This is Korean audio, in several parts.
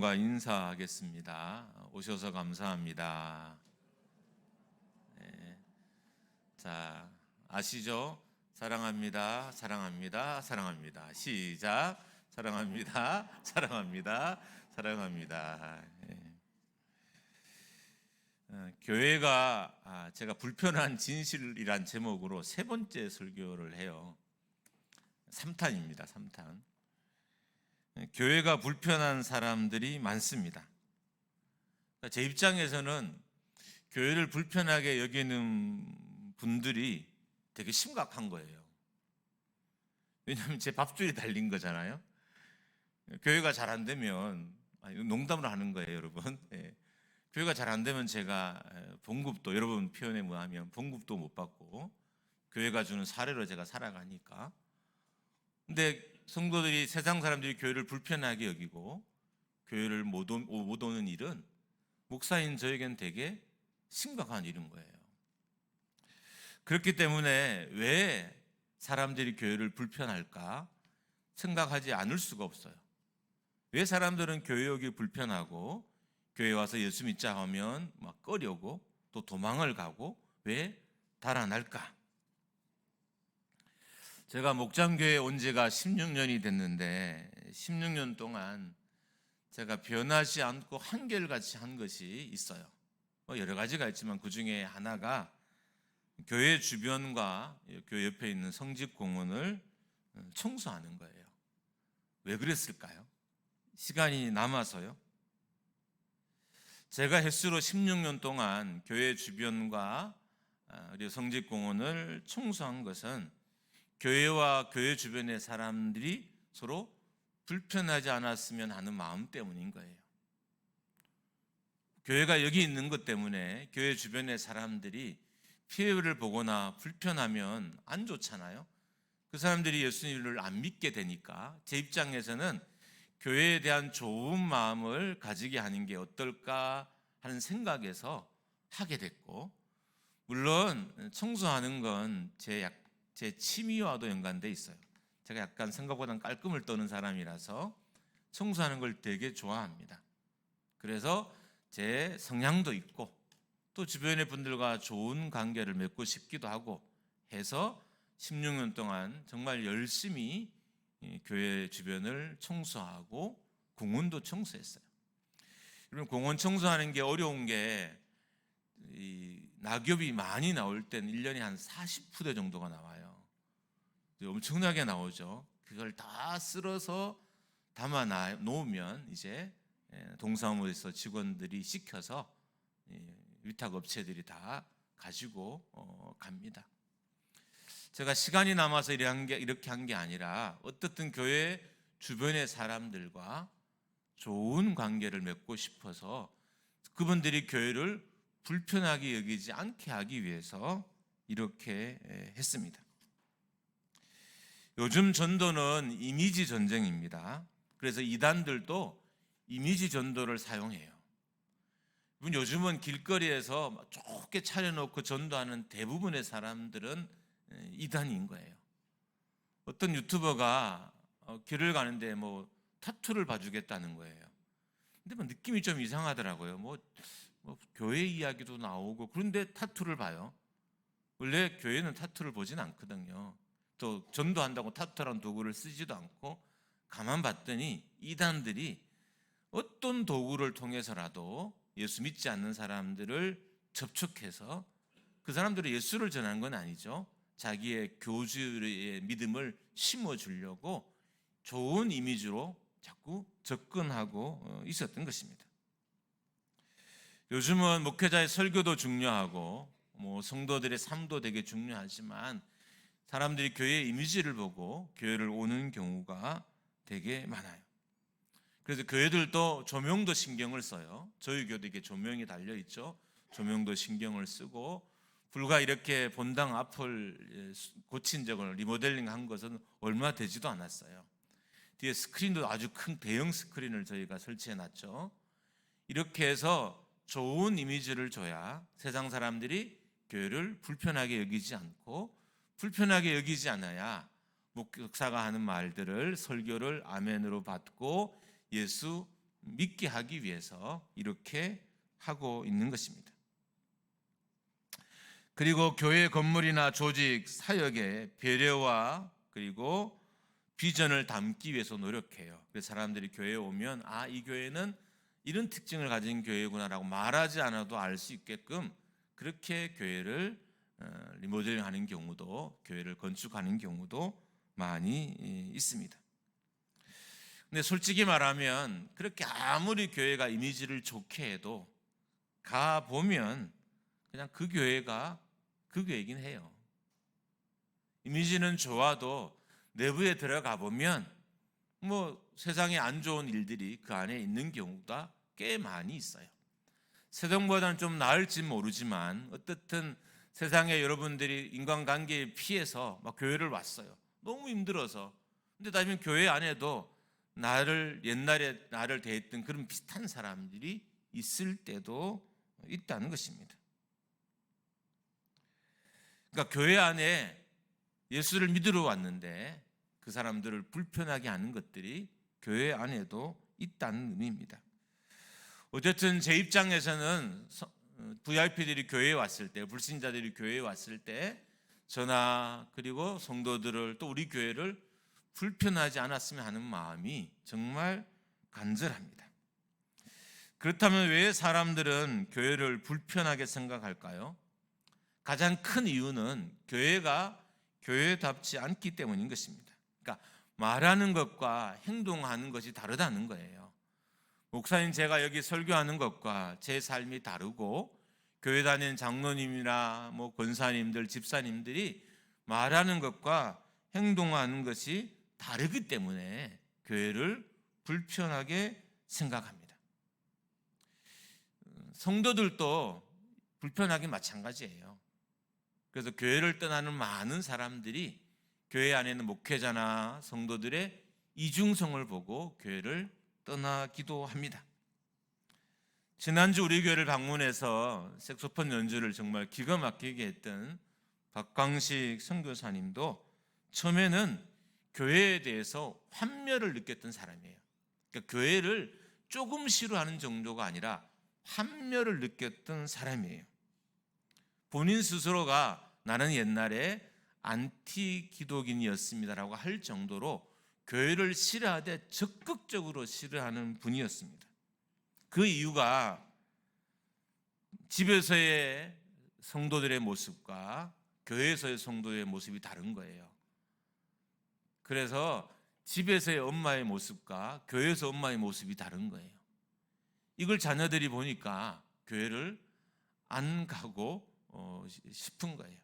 인사하겠습니다. 오셔서 감사합니다. 네. 자, 아시죠? 사랑합니다, 사랑합니다, 사랑합니다. 시작. 사랑합니다, 사랑합니다, 사랑합니다. 교회가 제가 불편한 진실이란 제목으로 세 번째 설교를 해요. 3탄입니다. 3탄. 교회가 불편한 사람들이 많습니다. 제 입장에서는 교회를 불편하게 여기는 분들이 되게 심각한 거예요. 왜냐하면 제 밥줄이 달린 거잖아요. 교회가 잘 안 되면, 농담으로 하는 거예요, 여러분. 교회가 잘 안 되면 제가 봉급도, 여러분 표현에 뭐하면 봉급도 못 받고 교회가 주는 사례로 제가 살아가니까. 근데 성도들이, 세상 사람들이 교회를 불편하게 여기고 교회를 못 오는 일은 목사인 저에겐 되게 심각한 일인 거예요. 그렇기 때문에 왜 사람들이 교회를 불편할까 생각하지 않을 수가 없어요. 왜 사람들은 교회 오기 불편하고 교회 와서 예수 믿자 하면 막 꺼려고 또 도망을 가고 왜 달아날까? 제가 목장교회에 온 지가 16년이 됐는데 16년 동안 제가 변하지 않고 한결같이 한 것이 있어요. 여러 가지가 있지만 그 중에 하나가 교회 주변과 교회 옆에 있는 성직공원을 청소하는 거예요. 왜 그랬을까요? 시간이 남아서요. 제가 횟수로 16년 동안 교회 주변과 성직공원을 청소한 것은 교회와 교회 주변의 사람들이 서로 불편하지 않았으면 하는 마음 때문인 거예요. 교회가 여기 있는 것 때문에 교회 주변의 사람들이 피해를 보거나 불편하면 안 좋잖아요. 그 사람들이 예수님을 안 믿게 되니까 제 입장에서는 교회에 대한 좋은 마음을 가지게 하는 게 어떨까 하는 생각에서 하게 됐고, 물론 청소하는 건 제 취미와도 연관돼 있어요. 제가 약간 생각보다는 깔끔을 떠는 사람이라서 청소하는 걸 되게 좋아합니다. 그래서 제 성향도 있고 또 주변의 분들과 좋은 관계를 맺고 싶기도 하고 해서 16년 동안 정말 열심히 교회 주변을 청소하고 공원도 청소했어요. 여러분, 공원 청소하는 게 어려운 게 낙엽이 많이 나올 때는 1년에 한 40푸대 정도가 나와요. 엄청나게 나오죠. 그걸 다 쓸어서 담아 놓으면 이제 동사무소에서 직원들이 시켜서 위탁 업체들이 다 가지고 갑니다. 제가 시간이 남아서 이렇게 한 게 아니라 어떻든 교회 주변의 사람들과 좋은 관계를 맺고 싶어서 그분들이 교회를 불편하게 여기지 않게 하기 위해서 이렇게 했습니다. 요즘 전도는 이미지 전쟁입니다. 그래서 이단들도 이미지 전도를 사용해요. 요즘은 길거리에서 좁게 차려놓고 전도하는 대부분의 사람들은 이단인 거예요. 어떤 유튜버가 길을 가는데 타투를 봐주겠다는 거예요. 근데 느낌이 좀 이상하더라고요. 교회 이야기도 나오고 그런데 타투를 봐요. 원래 교회는 타투를 보진 않거든요. 또 전도한다고 타투라는 도구를 쓰지도 않고, 가만 봤더니 이단들이 어떤 도구를 통해서라도 예수 믿지 않는 사람들을 접촉해서 그 사람들이 예수를 전한 건 아니죠. 자기의 교주의 믿음을 심어주려고 좋은 이미지로 자꾸 접근하고 있었던 것입니다. 요즘은 목회자의 설교도 중요하고 성도들의 삶도 되게 중요하지만 사람들이 교회의 이미지를 보고 교회를 오는 경우가 되게 많아요. 그래서 교회들도 조명도 신경을 써요. 저희 교회도 이게 조명이 달려 있죠. 조명도 신경을 쓰고, 불과 이렇게 본당 앞을 고친 적은, 리모델링 한 것은 얼마 되지도 않았어요. 뒤에 스크린도 아주 큰 대형 스크린을 저희가 설치해 놨죠. 이렇게 해서 좋은 이미지를 줘야 세상 사람들이 교회를 불편하게 여기지 않고, 불편하게 여기지 않아야 목사가 하는 말들을, 설교를 아멘으로 받고 예수 믿게 하기 위해서 이렇게 하고 있는 것입니다. 그리고 교회 건물이나 조직, 사역에 배려와 그리고 비전을 담기 위해서 노력해요. 그래서 사람들이 교회에 오면 이 교회는 이런 특징을 가진 교회구나라고 말하지 않아도 알 수 있게끔 그렇게 교회를 리모델링하는 경우도, 교회를 건축하는 경우도 많이 있습니다. 근데 솔직히 말하면 그렇게 아무리 교회가 이미지를 좋게 해도 가보면 그냥 그 교회가 그 교회이긴 해요. 이미지는 좋아도 내부에 들어가 보면 세상에 안 좋은 일들이 그 안에 있는 경우가 꽤 많이 있어요. 세상보다는 좀 나을지 모르지만 어떻든 세상에 여러분들이 인간관계에 피해서 막 교회를 왔어요. 너무 힘들어서. 근데 나중에 교회 안에도 옛날에 나를 대했던 그런 비슷한 사람들이 있을 때도 있다는 것입니다. 그러니까 교회 안에 예수를 믿으러 왔는데 그 사람들을 불편하게 하는 것들이 교회 안에도 있다는 의미입니다. 어쨌든 제 입장에서는 VIP들이 교회에 왔을 때, 불신자들이 교회에 왔을 때 저나 그리고 성도들을 또 우리 교회를 불편하지 않았으면 하는 마음이 정말 간절합니다. 그렇다면 왜 사람들은 교회를 불편하게 생각할까요? 가장 큰 이유는 교회가 교회답지 않기 때문인 것입니다. 그러니까 말하는 것과 행동하는 것이 다르다는 거예요. 목사님, 제가 여기 설교하는 것과 제 삶이 다르고 교회 다니는 장로님이나 권사님들, 집사님들이 말하는 것과 행동하는 것이 다르기 때문에 교회를 불편하게 생각합니다. 성도들도 불편하기 마찬가지예요. 그래서 교회를 떠나는 많은 사람들이 교회 안에 있는 목회자나 성도들의 이중성을 보고 교회를 떠나기도 합니다. 지난주 우리 교회를 방문해서 색소폰 연주를 정말 기가 막히게 했던 박광식 선교사님도 처음에는 교회에 대해서 환멸을 느꼈던 사람이에요. 그러니까 교회를 조금 싫어하는 정도가 아니라 환멸을 느꼈던 사람이에요. 본인 스스로가 나는 옛날에 안티 기독인이었습니다라고 할 정도로 교회를 싫어하되 적극적으로 싫어하는 분이었습니다. 그 이유가 집에서의 성도들의 모습과 교회에서의 성도의 모습이 다른 거예요. 그래서 집에서의 엄마의 모습과 교회에서 엄마의 모습이 다른 거예요. 이걸 자녀들이 보니까 교회를 안 가고 싶은 거예요.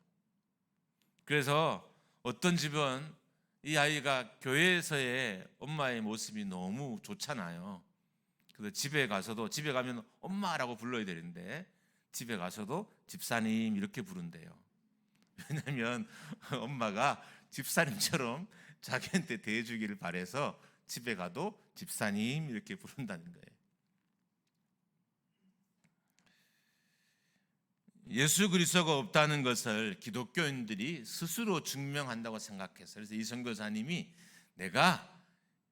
그래서 어떤 집은 이 아이가 교회에서의 엄마의 모습이 너무 좋잖아요. 그래서 집에 가면 엄마라고 불러야 되는데 집에 가서도 집사님 이렇게 부른대요. 왜냐하면 엄마가 집사님처럼 자기한테 대해주기를 바라서 집에 가도 집사님 이렇게 부른다는 거예요. 예수 그리스도가 없다는 것을 기독교인들이 스스로 증명한다고 생각해서, 그래서 이 선교사님이 내가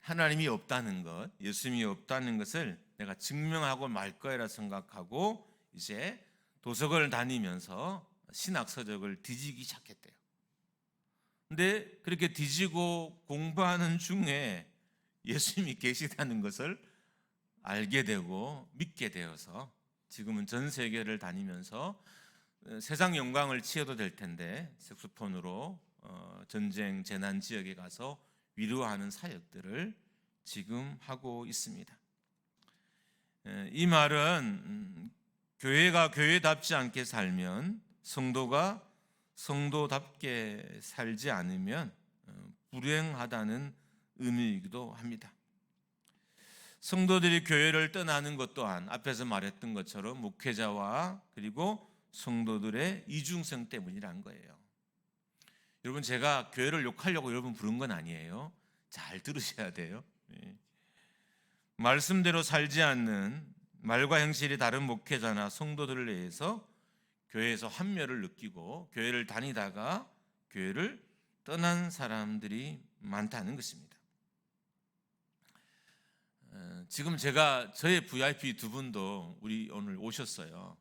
하나님이 없다는 것, 예수님이 없다는 것을 내가 증명하고 말 거야라 생각하고 이제 도서관을 다니면서 신학 서적을 뒤지기 시작했대요. 근데 그렇게 뒤지고 공부하는 중에 예수님이 계시다는 것을 알게 되고 믿게 되어서 지금은 전 세계를 다니면서 세상 영광을 치어도 될 텐데 색소폰으로 전쟁 재난 지역에 가서 위로하는 사역들을 지금 하고 있습니다. 이 말은 교회가 교회답지 않게 살면, 성도가 성도답게 살지 않으면 불행하다는 의미이기도 합니다. 성도들이 교회를 떠나는 것 또한 앞에서 말했던 것처럼 목회자와 그리고 성도들의 이중성 때문이란 거예요. 여러분, 제가 교회를 욕하려고 여러분 부른 건 아니에요. 잘 들으셔야 돼요. 말씀대로 살지 않는, 말과 행실이 다른 목회자나 성도들을 위해서 교회에서 환멸을 느끼고 교회를 다니다가 교회를 떠난 사람들이 많다는 것입니다. 지금 저의 VIP 두 분도 우리 오늘 오셨어요.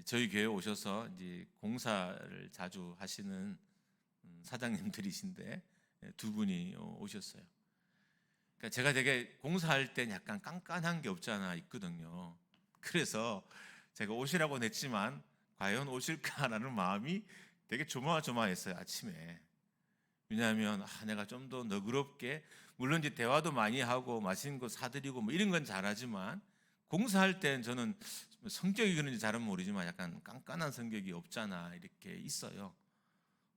저희 교회 오셔서 이제 공사를 자주 하시는 사장님들이신데 두 분이 오셨어요. 그러니까 제가 되게 공사할 때 약간 깐깐한 게 없지 않아 있거든요. 그래서 제가 오시라고 냈지만 과연 오실까라는 마음이 되게 조마조마했어요, 아침에. 왜냐하면 내가 좀 더 너그럽게, 물론 이제 대화도 많이 하고 맛있는 거 사드리고 뭐 이런 건 잘하지만 공사할 땐 저는 성격이 그런지 잘은 모르지만 약간 깐깐한 성격이 없잖아 이렇게 있어요.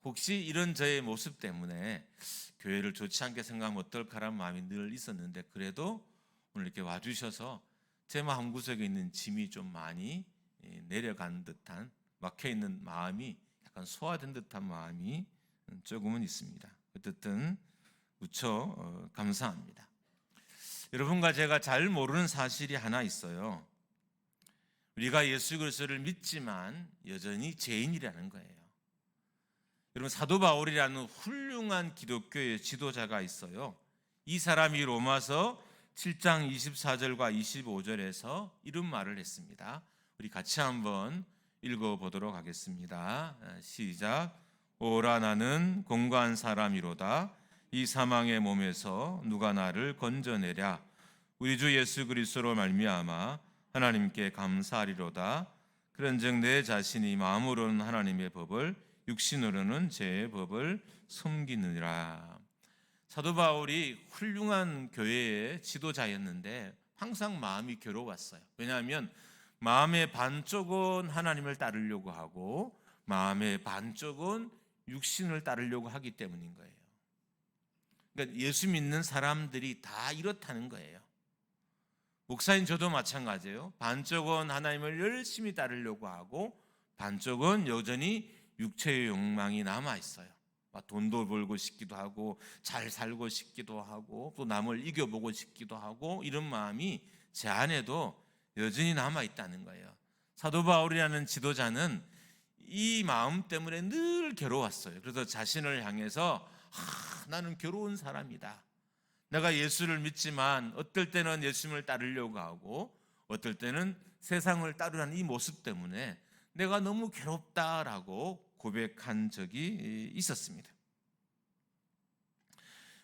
혹시 이런 저의 모습 때문에 교회를 좋지 않게 생각하면 어떨까라는 마음이 늘 있었는데, 그래도 오늘 이렇게 와주셔서 제 마음구석에 있는 짐이 좀 많이 내려간 듯한, 막혀있는 마음이 약간 소화된 듯한 마음이 조금은 있습니다. 어쨌든 무척 감사합니다. 여러분과 제가 잘 모르는 사실이 하나 있어요. 우리가 예수 그리스도를 믿지만 여전히 죄인이라는 거예요. 여러분, 사도 바울이라는 훌륭한 기독교의 지도자가 있어요. 이 사람이 로마서 7장 24절과 25절에서 이런 말을 했습니다. 우리 같이 한번 읽어보도록 하겠습니다. 시작. 오라, 나는 공고한 사람이로다. 이 사망의 몸에서 누가 나를 건져내랴. 우리 주 예수 그리스도로 말미암아 하나님께 감사하리로다. 그런즉 내 자신이 마음으로는 하나님의 법을, 육신으로는 제 법을 섬기느니라. 사도 바울이 훌륭한 교회의 지도자였는데 항상 마음이 괴로웠어요. 왜냐하면 마음의 반쪽은 하나님을 따르려고 하고 마음의 반쪽은 육신을 따르려고 하기 때문인 거예요. 그러니까 예수 믿는 사람들이 다 이렇다는 거예요. 목사인 저도 마찬가지예요. 반쪽은 하나님을 열심히 따르려고 하고 반쪽은 여전히 육체의 욕망이 남아 있어요. 돈도 벌고 싶기도 하고 잘 살고 싶기도 하고 또 남을 이겨보고 싶기도 하고 이런 마음이 제 안에도 여전히 남아 있다는 거예요. 사도 바울이라는 지도자는 이 마음 때문에 늘 괴로웠어요. 그래서 자신을 향해서 나는 괴로운 사람이다. 내가 예수를 믿지만 어떨 때는 예수님을 따르려고 하고 어떨 때는 세상을 따르는 이 모습 때문에 내가 너무 괴롭다라고 고백한 적이 있었습니다.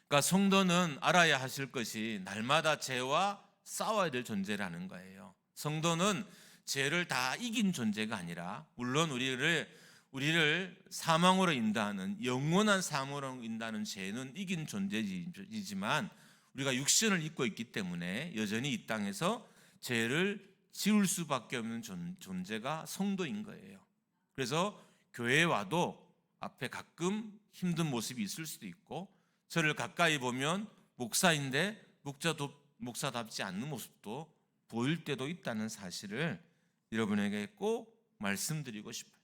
그러니까 성도는 알아야 하실 것이 날마다 죄와 싸워야 될 존재라는 거예요. 성도는 죄를 다 이긴 존재가 아니라, 물론 우리를 사망으로 인도하는, 영원한 사망으로 인도하는 죄는 이긴 존재이지만 우리가 육신을 입고 있기 때문에 여전히 이 땅에서 죄를 지을 수밖에 없는 존재가 성도인 거예요. 그래서 교회에 와도 앞에 가끔 힘든 모습이 있을 수도 있고, 저를 가까이 보면 목사인데 목사답지 않는 모습도 보일 때도 있다는 사실을 여러분에게 꼭 말씀드리고 싶어요.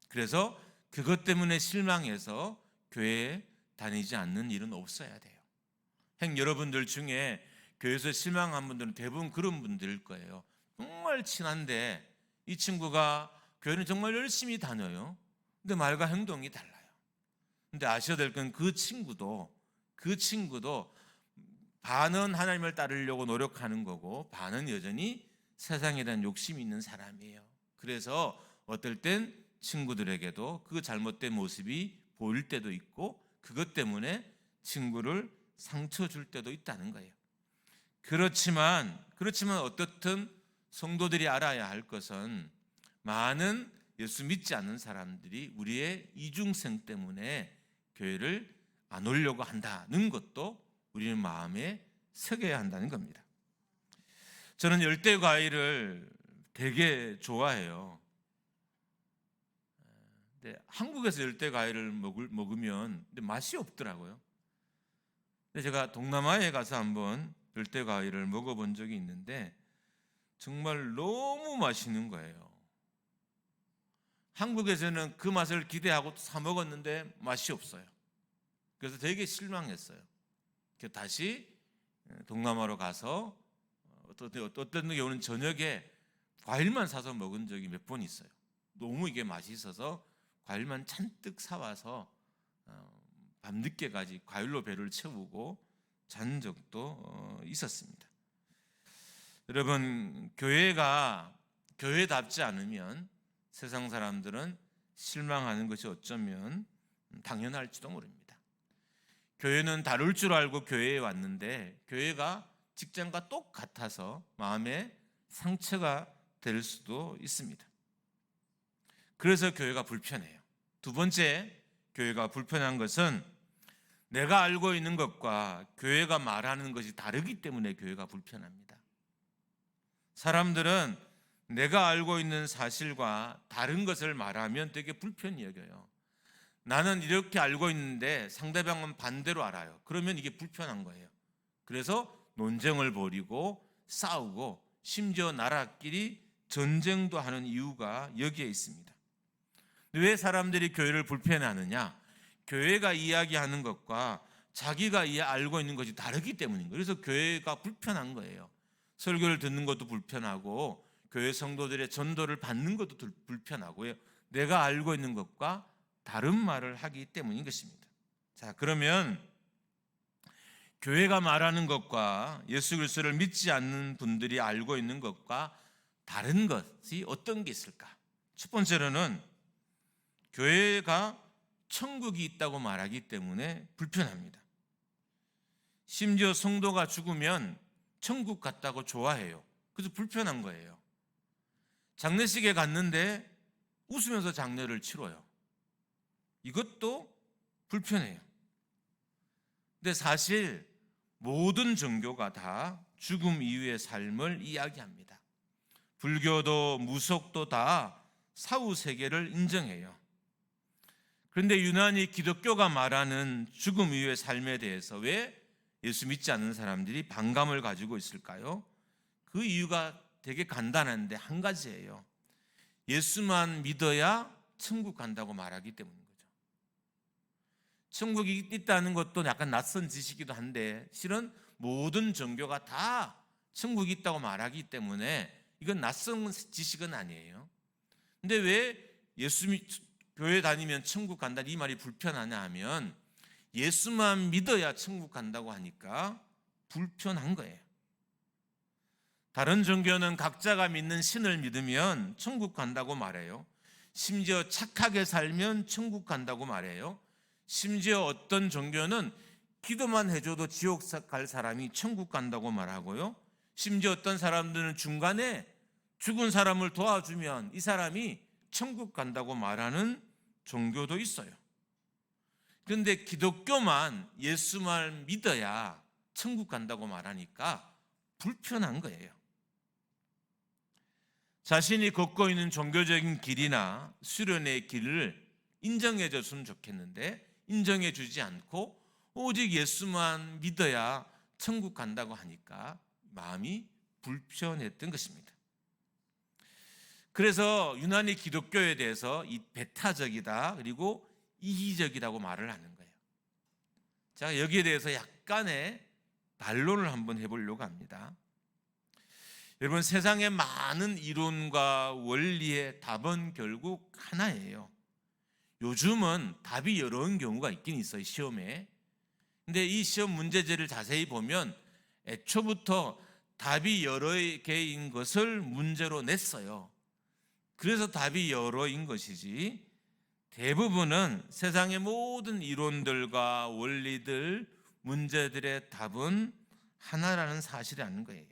그래서 그것 때문에 실망해서 교회에 다니지 않는 일은 없어야 돼요. 여러분들 중에 교회에서 실망한 분들은 대부분 그런 분들일 거예요. 정말 친한데 이 친구가 교회는 정말 열심히 다녀요. 근데 말과 행동이 달라요. 근데 아셔야 될 건 그 친구도 반은 하나님을 따르려고 노력하는 거고 반은 여전히 세상에 대한 욕심이 있는 사람이에요. 그래서 어떨 땐 친구들에게도 그 잘못된 모습이 보일 때도 있고 그것 때문에 친구를 상처 줄 때도 있다는 거예요. 그렇지만 어떻든 성도들이 알아야 할 것은 많은 예수 믿지 않는 사람들이 우리의 이중성 때문에 교회를 안 오려고 한다는 것도 우리는 마음에 새겨야 한다는 겁니다. 저는 열대 과일을 되게 좋아해요. 근데 한국에서 열대 과일을 먹으면 맛이 없더라고요. 근데 제가 동남아에 가서 한번 열대 과일을 먹어본 적이 있는데 정말 너무 맛있는 거예요. 한국에서는 그 맛을 기대하고 사 먹었는데 맛이 없어요. 그래서 되게 실망했어요. 그래서 다시 동남아로 가서 어떤 경우는 저녁에 과일만 사서 먹은 적이 몇 번 있어요. 너무 이게 맛있어서 과일만 잔뜩 사와서 밤늦게까지 과일로 배를 채우고 잔 적도 있었습니다. 여러분, 교회가 교회답지 않으면 세상 사람들은 실망하는 것이 어쩌면 당연할지도 모릅니다. 교회는 다룰 줄 알고 교회에 왔는데 교회가 직장과 똑같아서 마음에 상처가 될 수도 있습니다. 그래서 교회가 불편해요. 두 번째, 교회가 불편한 것은 내가 알고 있는 것과 교회가 말하는 것이 다르기 때문에 교회가 불편합니다. 사람들은 내가 알고 있는 사실과 다른 것을 말하면 되게 불편히 여겨요. 나는 이렇게 알고 있는데 상대방은 반대로 알아요. 그러면 이게 불편한 거예요. 그래서 논쟁을 벌이고 싸우고 심지어 나라끼리 전쟁도 하는 이유가 여기에 있습니다. 왜 사람들이 교회를 불편해하느냐? 교회가 이야기하는 것과 자기가 알고 있는 것이 다르기 때문인 거예요. 그래서 교회가 불편한 거예요. 설교를 듣는 것도 불편하고 교회 성도들의 전도를 받는 것도 불편하고요. 내가 알고 있는 것과 다른 말을 하기 때문인 것입니다. 자, 그러면 교회가 말하는 것과 예수 그리스도를 믿지 않는 분들이 알고 있는 것과 다른 것이 어떤 게 있을까? 첫 번째로는 교회가 천국이 있다고 말하기 때문에 불편합니다. 심지어 성도가 죽으면 천국 갔다고 좋아해요. 그래서 불편한 거예요. 장례식에 갔는데 웃으면서 장례를 치러요. 이것도 불편해요. 근데 사실 모든 종교가 다 죽음 이후의 삶을 이야기합니다. 불교도 무속도 다 사후 세계를 인정해요. 그런데 유난히 기독교가 말하는 죽음 이후의 삶에 대해서 왜 예수 믿지 않는 사람들이 반감을 가지고 있을까요? 그 이유가 되게 간단한데 한 가지예요. 예수만 믿어야 천국 간다고 말하기 때문인 거죠. 천국이 있다는 것도 약간 낯선 지식이기도 한데 실은 모든 종교가 다 천국이 있다고 말하기 때문에 이건 낯선 지식은 아니에요. 근데 왜 교회 다니면 천국 간다 이 말이 불편하냐 하면 예수만 믿어야 천국 간다고 하니까 불편한 거예요. 다른 종교는 각자가 믿는 신을 믿으면 천국 간다고 말해요. 심지어 착하게 살면 천국 간다고 말해요. 심지어 어떤 종교는 기도만 해줘도 지옥 갈 사람이 천국 간다고 말하고요. 심지어 어떤 사람들은 중간에 죽은 사람을 도와주면 이 사람이 천국 간다고 말하는 종교도 있어요. 그런데 기독교만 예수만 믿어야 천국 간다고 말하니까 불편한 거예요. 자신이 걷고 있는 종교적인 길이나 수련의 길을 인정해 줬으면 좋겠는데 인정해 주지 않고 오직 예수만 믿어야 천국 간다고 하니까 마음이 불편했던 것입니다. 그래서 유난히 기독교에 대해서 이 배타적이다 그리고 이기적이라고 말을 하는 거예요. 자, 여기에 대해서 약간의 반론을 한번 해보려고 합니다. 여러분, 세상의 많은 이론과 원리의 답은 결국 하나예요. 요즘은 답이 여러 경우가 있긴 있어요, 시험에. 근데 이 시험 문제지를 자세히 보면 애초부터 답이 여러 개인 것을 문제로 냈어요. 그래서 답이 여러인 것이지 대부분은 세상의 모든 이론들과 원리들, 문제들의 답은 하나라는 사실이 아닌 거예요.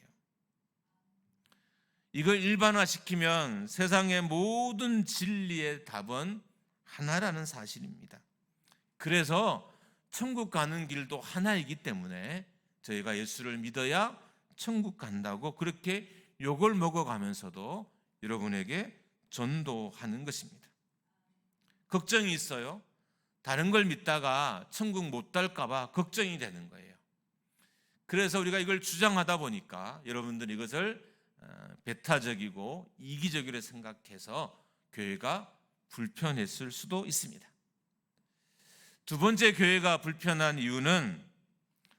이걸 일반화시키면 세상의 모든 진리의 답은 하나라는 사실입니다. 그래서 천국 가는 길도 하나이기 때문에 저희가 예수를 믿어야 천국 간다고 그렇게 욕을 먹어가면서도 여러분에게 전도하는 것입니다. 걱정이 있어요. 다른 걸 믿다가 천국 못 갈까 봐 걱정이 되는 거예요. 그래서 우리가 이걸 주장하다 보니까 여러분들이 이것을 배타적이고 이기적으로 생각해서 교회가 불편했을 수도 있습니다. 두 번째 교회가 불편한 이유는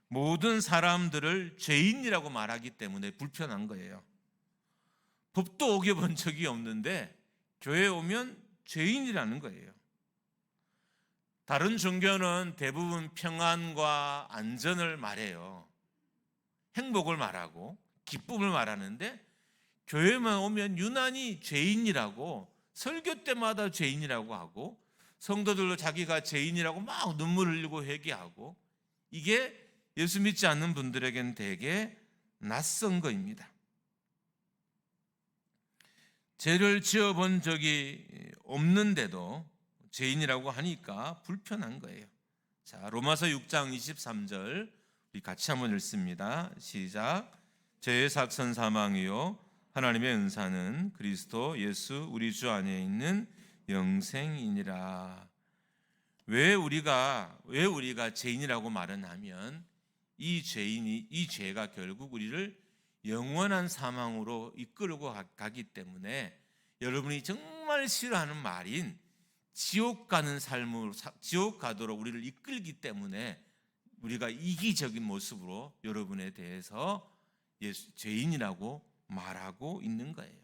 모든 사람들을 죄인이라고 말하기 때문에 불편한 거예요. 법도 어겨본 적이 없는데 교회에 오면 죄인이라는 거예요. 다른 종교는 대부분 평안과 안전을 말해요. 행복을 말하고 기쁨을 말하는데 교회만 오면 유난히 죄인이라고, 설교 때마다 죄인이라고 하고, 성도들도 자기가 죄인이라고 막 눈물 흘리고 회개하고, 이게 예수 믿지 않는 분들에겐 되게 낯선 거입니다. 죄를 지어본 적이 없는데도 죄인이라고 하니까 불편한 거예요. 자, 로마서 6장 23절 우리 같이 한번 읽습니다. 시작. 죄의 삭선 사망이요 하나님의 은사는 그리스도 예수 우리 주 안에 있는 영생이니라. 왜 우리가 죄인이라고 말은 하면 이 죄가 결국 우리를 영원한 사망으로 이끌고 가기 때문에, 여러분이 정말 싫어하는 말인 지옥 가는 삶으로, 지옥 가도록 우리를 이끌기 때문에 우리가 이기적인 모습으로 여러분에 대해서 죄인이라고 말하고 있는 거예요.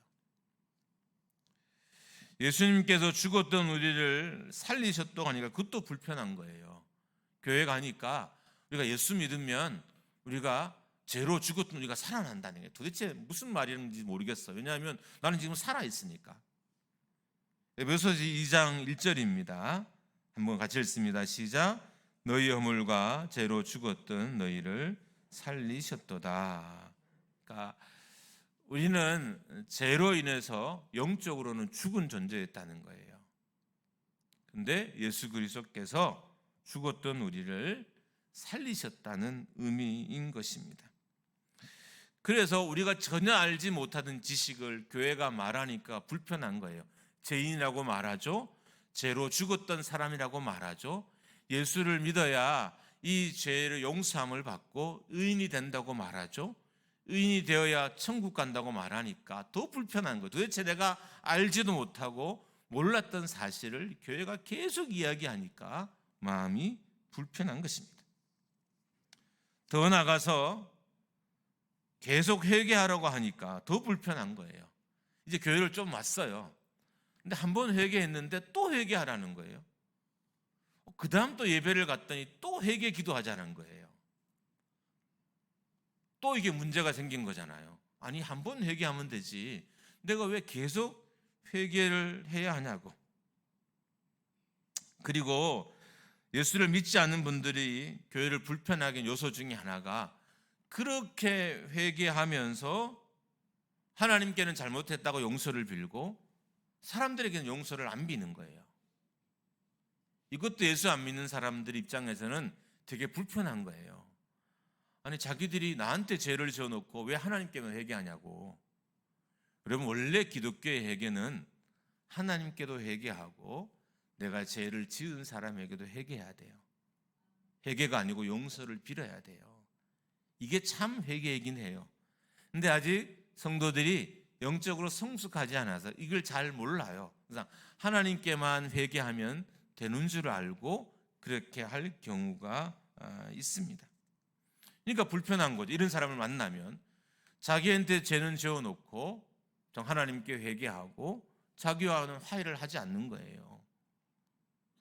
예수님께서 죽었던 우리를 살리셨다고 하니까 그것도 불편한 거예요. 교회 가니까 우리가 예수 믿으면 우리가 죄로 죽었던 우리가 살아난다는 게 도대체 무슨 말인지 모르겠어요. 왜냐하면 나는 지금 살아있으니까. 에베소서 2장 1절입니다. 한번 같이 읽습니다. 시작. 너희 허물과 죄로 죽었던 너희를 살리셨도다. 그러니까 우리는 죄로 인해서 영적으로는 죽은 존재였다는 거예요. 그런데 예수 그리스도께서 죽었던 우리를 살리셨다는 의미인 것입니다. 그래서 우리가 전혀 알지 못하던 지식을 교회가 말하니까 불편한 거예요. 죄인이라고 말하죠. 죄로 죽었던 사람이라고 말하죠. 예수를 믿어야 이 죄를 용서함을 받고 의인이 된다고 말하죠. 의인이 되어야 천국 간다고 말하니까 더 불편한 거예요. 도대체 내가 알지도 못하고 몰랐던 사실을 교회가 계속 이야기하니까 마음이 불편한 것입니다. 더 나가서 계속 회개하라고 하니까 더 불편한 거예요. 이제 교회를 좀 왔어요. 근데 한 번 회개했는데 또 회개하라는 거예요. 그 다음 또 예배를 갔더니 또 회개 기도하자는 거예요. 또 이게 문제가 생긴 거잖아요. 아니, 한 번 회개하면 되지 내가 왜 계속 회개를 해야 하냐고. 그리고 예수를 믿지 않는 분들이 교회를 불편하게 하는 요소 중에 하나가, 그렇게 회개하면서 하나님께는 잘못했다고 용서를 빌고 사람들에게는 용서를 안 비는 거예요. 이것도 예수 안 믿는 사람들 입장에서는 되게 불편한 거예요. 아니, 자기들이 나한테 죄를 지어놓고 왜 하나님께만 회개하냐고. 그러면 원래 기독교의 회개는 하나님께도 회개하고 내가 죄를 지은 사람에게도 회개해야 돼요. 회개가 아니고 용서를 빌어야 돼요. 이게 참 회개이긴 해요. 근데 아직 성도들이 영적으로 성숙하지 않아서 이걸 잘 몰라요. 그래서 하나님께만 회개하면 되는 줄 알고 그렇게 할 경우가 있습니다. 그러니까 불편한 거죠. 이런 사람을 만나면 자기한테 죄는 지어놓고 하나님께 회개하고 자기와는 화해를 하지 않는 거예요.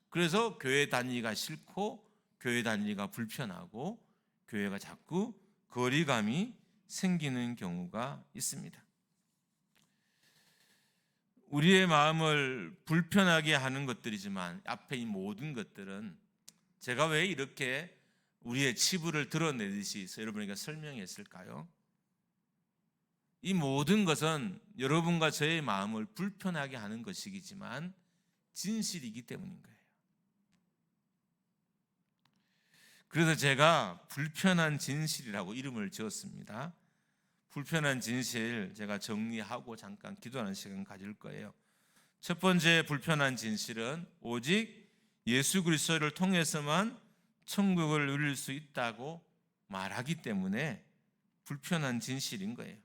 그래서 교회 다니기가 싫고 교회 다니기가 불편하고 교회가 자꾸 거리감이 생기는 경우가 있습니다. 우리의 마음을 불편하게 하는 것들이지만 앞에 이 모든 것들은 제가 왜 이렇게 우리의 치부를 드러내듯이 여러분에게 설명했을까요? 이 모든 것은 여러분과 저의 마음을 불편하게 하는 것이지만 진실이기 때문인 거예요. 그래서 제가 불편한 진실이라고 이름을 지었습니다. 불편한 진실 제가 정리하고 잠깐 기도하는 시간 가질 거예요. 첫 번째 불편한 진실은 오직 예수 그리스도를 통해서만 천국을 누릴 수 있다고 말하기 때문에 불편한 진실인 거예요.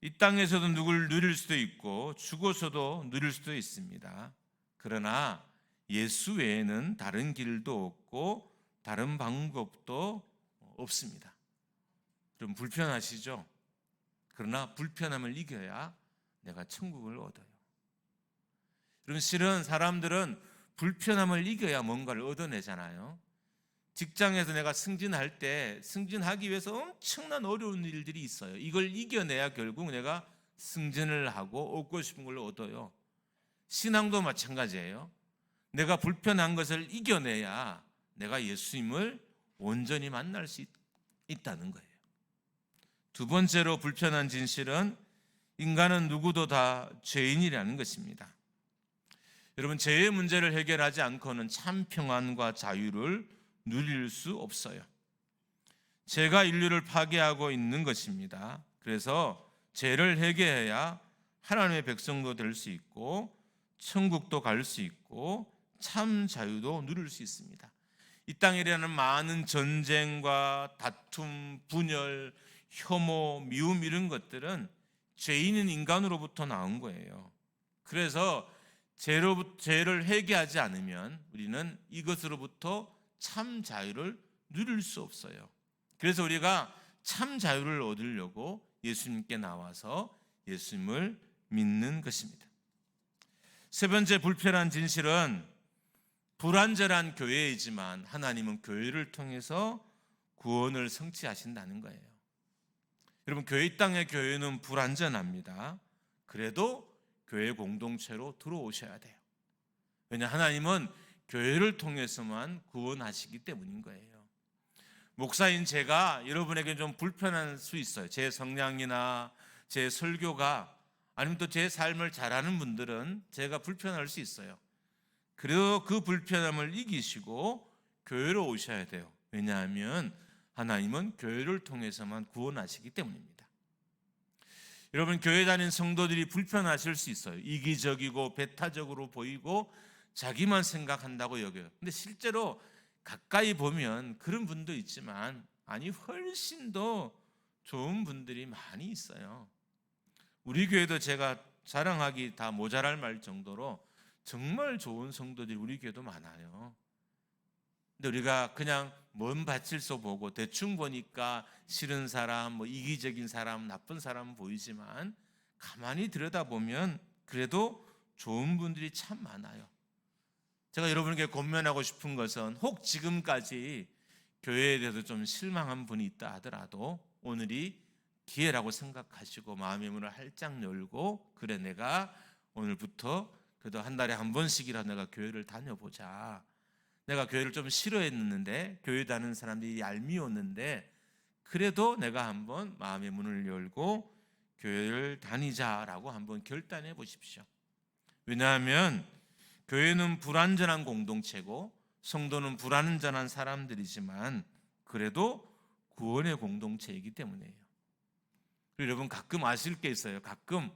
이 땅에서도 누굴 누릴 수도 있고 죽어서도 누릴 수도 있습니다. 그러나 예수 외에는 다른 길도 없고 다른 방법도 없습니다. 좀 불편하시죠? 그러나 불편함을 이겨야 내가 천국을 얻어요. 여러분, 실은 사람들은 불편함을 이겨야 뭔가를 얻어내잖아요. 직장에서 내가 승진할 때 승진하기 위해서 엄청난 어려운 일들이 있어요. 이걸 이겨내야 결국 내가 승진을 하고 얻고 싶은 걸 얻어요. 신앙도 마찬가지예요. 내가 불편한 것을 이겨내야 내가 예수님을 온전히 만날 수 있다는 거예요. 두 번째로 불편한 진실은 인간은 누구도 다 죄인이라는 것입니다. 여러분, 죄의 문제를 해결하지 않고는 참 평안과 자유를 누릴 수 없어요. 죄가 인류를 파괴하고 있는 것입니다. 그래서 죄를 해결해야 하나님의 백성도 될 수 있고 천국도 갈 수 있고 참 자유도 누릴 수 있습니다. 이 땅에 일어나는 많은 전쟁과 다툼, 분열, 혐오, 미움 이런 것들은 죄인인 인간으로부터 나온 거예요. 그래서 죄를 회개하지 않으면 우리는 이것으로부터 참 자유를 누릴 수 없어요. 그래서 우리가 참 자유를 얻으려고 예수님께 나와서 예수님을 믿는 것입니다. 세 번째 불편한 진실은 불완전한 교회이지만 하나님은 교회를 통해서 구원을 성취하신다는 거예요. 여러분, 이 땅의 교회는 불완전합니다. 그래도 교회 공동체로 들어오셔야 돼요. 왜냐, 하나님은 교회를 통해서만 구원하시기 때문인 거예요. 목사인 제가 여러분에게 좀 불편할 수 있어요. 제 성향이나 제 설교가, 아니면 또 제 삶을 잘하는 분들은 제가 불편할 수 있어요. 그래도 그 불편함을 이기시고 교회로 오셔야 돼요. 왜냐하면 하나님은 교회를 통해서만 구원하시기 때문입니다. 여러분, 교회 다니는 성도들이 불편하실 수 있어요. 이기적이고 배타적으로 보이고 자기만 생각한다고 여겨요. 근데 실제로 가까이 보면 그런 분도 있지만 아니, 훨씬 더 좋은 분들이 많이 있어요. 우리 교회도 제가 자랑하기 다 모자랄 말 정도로 정말 좋은 성도들이 우리 교회도 많아요. 근데 우리가 그냥 먼 밭일서 보고 대충 보니까 싫은 사람, 이기적인 사람, 나쁜 사람 보이지만 가만히 들여다보면 그래도 좋은 분들이 참 많아요. 제가 여러분에게 권면하고 싶은 것은 혹 지금까지 교회에 대해서 좀 실망한 분이 있다 하더라도 오늘이 기회라고 생각하시고 마음의 문을 활짝 열고, 그래, 내가 오늘부터 그래도 한 달에 한 번씩이라도 내가 교회를 다녀보자. 내가 교회를 좀 싫어했는데, 교회 다니는 사람들이 얄미웠는데, 그래도 내가 한번 마음의 문을 열고 교회를 다니자라고 한번 결단해 보십시오. 왜냐하면 교회는 불완전한 공동체고 성도는 불완전한 사람들이지만 그래도 구원의 공동체이기 때문이에요. 그리고 여러분, 가끔 아실 게 있어요. 가끔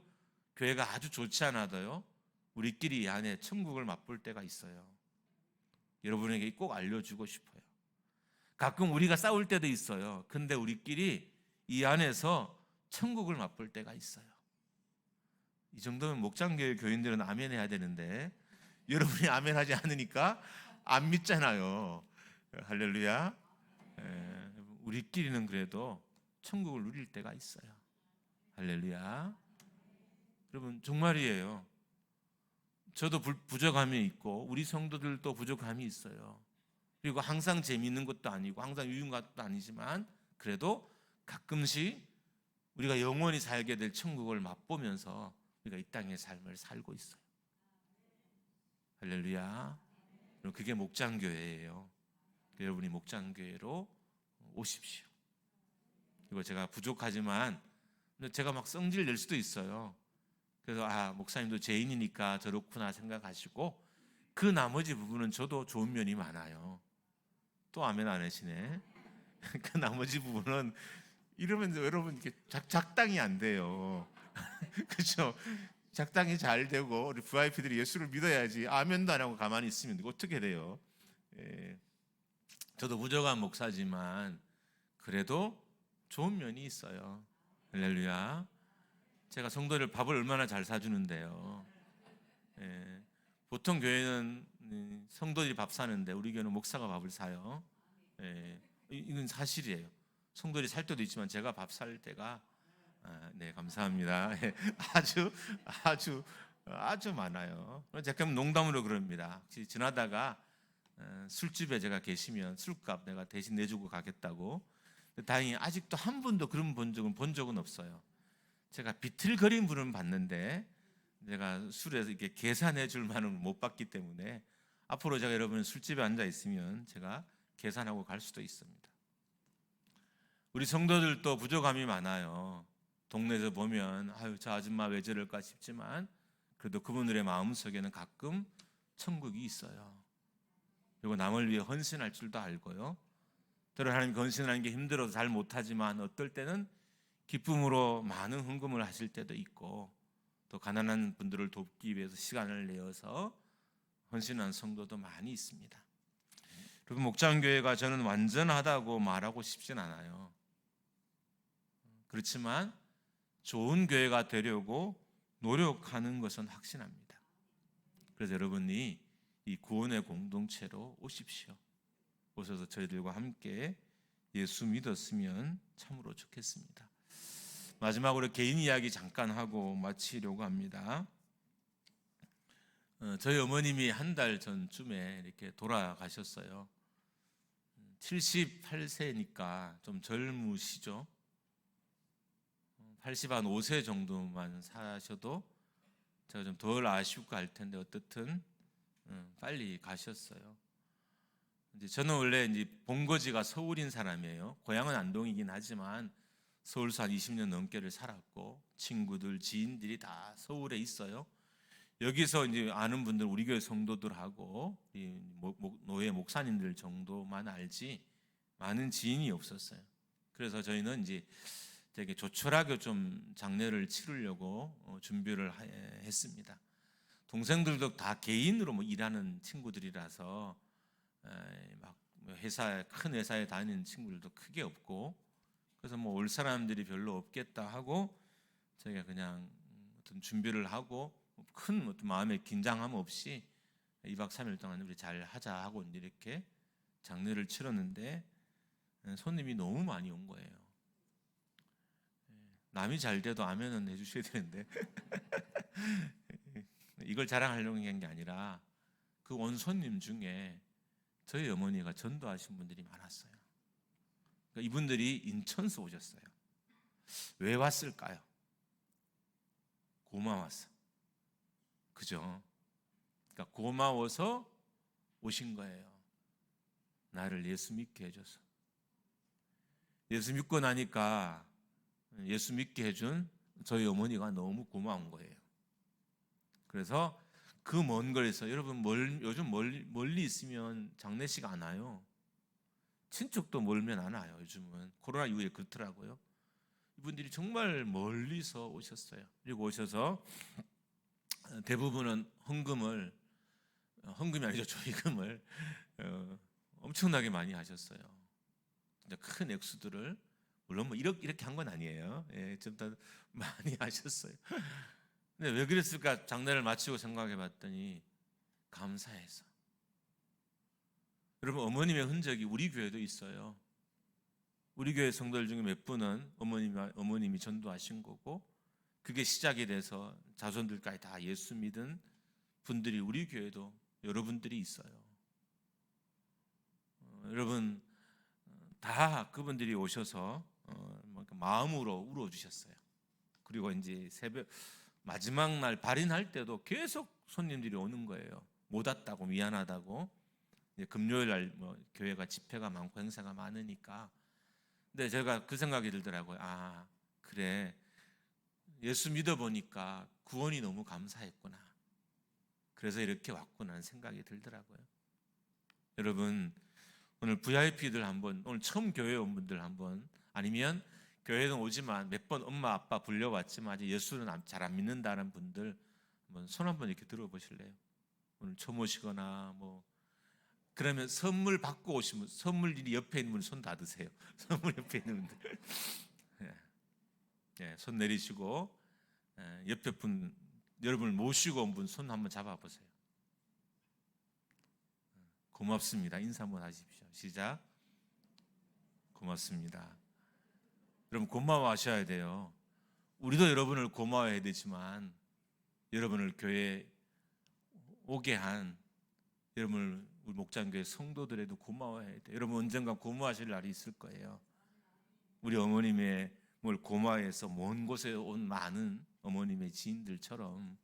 교회가 아주 좋지 않아도요, 우리끼리 이 안에 천국을 맛볼 때가 있어요. 여러분에게 꼭 알려주고 싶어요. 가끔 우리가 싸울 때도 있어요. 근데 우리끼리 이 안에서 천국을 맛볼 때가 있어요. 이 정도면 목장교회 교인들은 아멘 해야 되는데 여러분이 아멘 하지 않으니까 안 믿잖아요. 할렐루야. 우리끼리는 그래도 천국을 누릴 때가 있어요. 할렐루야. 여러분, 정말이에요. 저도 부족함이 있고 우리 성도들도 부족함이 있어요. 그리고 항상 재미있는 것도 아니고 항상 유익한 것도 아니지만 그래도 가끔씩 우리가 영원히 살게 될 천국을 맛보면서 우리가 이 땅의 삶을 살고 있어요. 할렐루야. 그게 목장교회예요. 여러분이 목장교회로 오십시오. 그리고 제가 부족하지만 제가 막 성질 낼 수도 있어요. 그래서 목사님도 죄인이니까 저렇구나 생각하시고 그 나머지 부분은 저도 좋은 면이 많아요. 또 아멘 안 하시네. 그 나머지 부분은 이러면 여러분 이렇게 작당이 안 돼요. 그렇죠? 작당이 잘 되고 우리 VIP들이 예수를 믿어야지 아멘도 안 하고 가만히 있으면 어떻게 돼요? 저도 부족한 목사지만 그래도 좋은 면이 있어요. 할렐루야. 제가 성도들 밥을 얼마나 잘 사주는데요. 보통 교회는 성도들이 밥 사는데 우리 교회는 목사가 밥을 사요. 이건 사실이에요. 성도들이 살 때도 있지만 제가 밥 살 때가 네, 감사합니다. 아주 많아요. 제가 농담으로 그럽니다. 혹시 지나다가 술집에 제가 계시면 술값 내가 대신 내주고 가겠다고. 다행히 아직도 한 번도 그런 본 적은 없어요. 제가 비틀거린 분은 봤는데 내가 술에서 이렇게 계산해 줄 만은 못 받기 때문에 앞으로 제가 여러분 술집에 앉아 있으면 제가 계산하고 갈 수도 있습니다. 우리 성도들도 부족함이 많아요. 동네에서 보면 아유 저 아줌마 왜 저럴까 싶지만 그래도 그분들의 마음속에는 가끔 천국이 있어요. 그리고 남을 위해 헌신할 줄도 알고요. 때로 하나님 헌신하는 게 힘들어서 잘 못하지만 어떨 때는 기쁨으로 많은 헌금을 하실 때도 있고 또 가난한 분들을 돕기 위해서 시간을 내어서 헌신하는 성도도 많이 있습니다. 그리고 목장교회가 저는 완전하다고 말하고 싶진 않아요. 그렇지만 좋은 교회가 되려고 노력하는 것은 확신합니다. 그래서 여러분이 이 구원의 공동체로 오십시오. 오셔서 저희들과 함께 예수 믿었으면 참으로 좋겠습니다. 마지막으로 개인 이야기 잠깐 하고 마치려고 합니다. 저희 어머님이 한 달 전쯤에 이렇게 돌아가셨어요. 78세니까 좀 젊으시죠. 85세 정도만 사셔도 제가 좀 덜 아쉽고 할 텐데 어떻든 빨리 가셨어요. 이제 저는 원래 이제 본거지가 서울인 사람이에요. 고향은 안동이긴 하지만 서울서 한 20년 넘게를 살았고 친구들, 지인들이 다 서울에 있어요. 여기서 이제 아는 분들 우리 교회 성도들하고 노예 목사님들 정도만 알지 많은 지인이 없었어요. 그래서 저희는 이제 되게 조촐하게 좀 장례를 치르려고 준비를 했습니다. 동생들도 다 개인으로 뭐 일하는 친구들이라서 막 큰 회사에 다니는 친구들도 크게 없고 그래서 뭐 올 사람들이 별로 없겠다 하고 저희가 그냥 어떤 준비를 하고 큰 어떤 마음의 긴장함 없이 2박 3일 동안 우리 잘 하자 하고 이렇게 장례를 치렀는데 손님이 너무 많이 온 거예요. 남이 잘 돼도 아멘은 해주셔야 되는데 이걸 자랑하려고 한 게 아니라 그 온 손님 중에 저희 어머니가 전도하신 분들이 많았어요. 그러니까 이분들이 인천서 오셨어요. 왜 왔을까요? 고마워서. 그죠? 그러니까 고마워서 오신 거예요. 나를 예수 믿게 해줘서. 예수 믿고 나니까 예수 믿게 해준 저희 어머니가 너무 고마운 거예요. 그래서 그 먼 거리에서 여러분 요즘 멀리 있으면 장례식 안 와요. 친척도 멀면 안 와요. 요즘은 코로나 이후에 그렇더라고요. 이분들이 정말 멀리서 오셨어요. 그리고 오셔서 대부분은 헌금이 아니죠. 조의금을 엄청나게 많이 하셨어요. 진짜 큰 액수들을 물론 뭐 이렇게 한 건 아니에요. 예, 좀 더 많이 하셨어요. 근데 왜 그랬을까? 장례를 마치고 생각해 봤더니 감사해서. 여러분 어머님의 흔적이 우리 교회도 있어요. 우리 교회 성도들 중에 몇 분은 어머님이 전도하신 거고 그게 시작이 돼서 자손들까지 다 예수 믿은 분들이 우리 교회도 여러분들이 있어요. 여러분 다 그분들이 오셔서 마음으로 울어주셨어요. 그리고 이제 새벽 마지막 날 발인할 때도 계속 손님들이 오는 거예요. 못 왔다고 미안하다고. 이제 금요일 날 교회가 집회가 많고 행사가 많으니까. 근데 제가 그 생각이 들더라고요. 아 그래 예수 믿어보니까 구원이 너무 감사했구나. 그래서 이렇게 왔구나 하는 생각이 들더라고요. 여러분 오늘 VIP들 한번 오늘 처음 교회 온 분들 한번 아니면 교회는 오지만 몇 번 엄마 아빠 불려왔지만 아직 예수는 잘 안 믿는다는 분들 한번 손 한번 이렇게 들어보실래요? 오늘 처음 오시거나 뭐 그러면 선물 받고 오시면 선물이 옆에 있는 분 손 다 드세요. 선물 옆에 있는 분들 손 내리시고 옆에 분 여러분을 모시고 온 분 손 한번 잡아보세요. 고맙습니다. 인사 한번 하십시오. 시작. 고맙습니다. 여러분 고마워하셔야 돼요. 우리도 여러분을 고마워해야 되지만 여러분을 교회에 오게 한 여러분을 우리 목장교회 성도들에도 고마워해야 돼. 여러분 언젠가 고마워하실 날이 있을 거예요. 우리 어머님의 뭘 고마워해서 먼 곳에 온 많은 어머님의 지인들처럼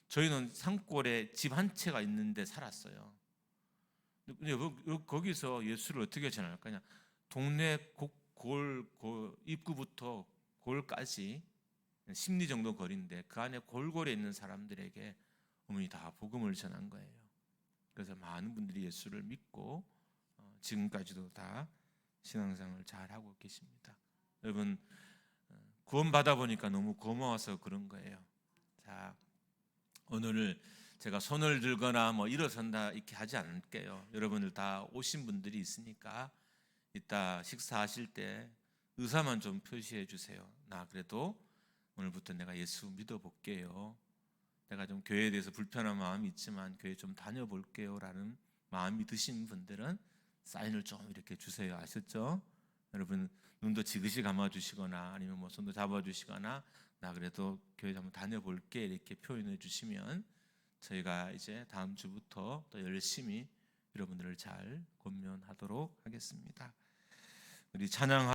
저희는 산골에 집 한 채가 있는데 살았어요. 근데 거기서 예수를 어떻게 전할 거냐? 동네 입구부터 골까지 10리 정도 거리인데 그 안에 골골에 있는 사람들에게 어머니 다 복음을 전한 거예요. 그래서 많은 분들이 예수를 믿고 지금까지도 다 신앙생활을 잘 하고 계십니다. 여러분 구원받아 보니까 너무 고마워서 그런 거예요. 자, 오늘 제가 손을 들거나 뭐 일어선다 이렇게 하지 않을게요. 여러분들 다 오신 분들이 있으니까 이따 식사하실 때 의사만 좀 표시해 주세요. 나 그래도 오늘부터 내가 예수 믿어볼게요. 내가 좀 교회에 대해서 불편한 마음이 있지만 교회 좀 다녀볼게요 라는 마음이 드신 분들은 사인을 좀 이렇게 주세요. 아셨죠? 여러분 눈도 지그시 감아주시거나 아니면 뭐 손도 잡아주시거나 나 그래도 교회 한번 다녀볼게 이렇게 표현해 주시면 저희가 이제 다음 주부터 또 열심히 여러분들을 잘 권면하도록 하겠습니다. 우리 찬양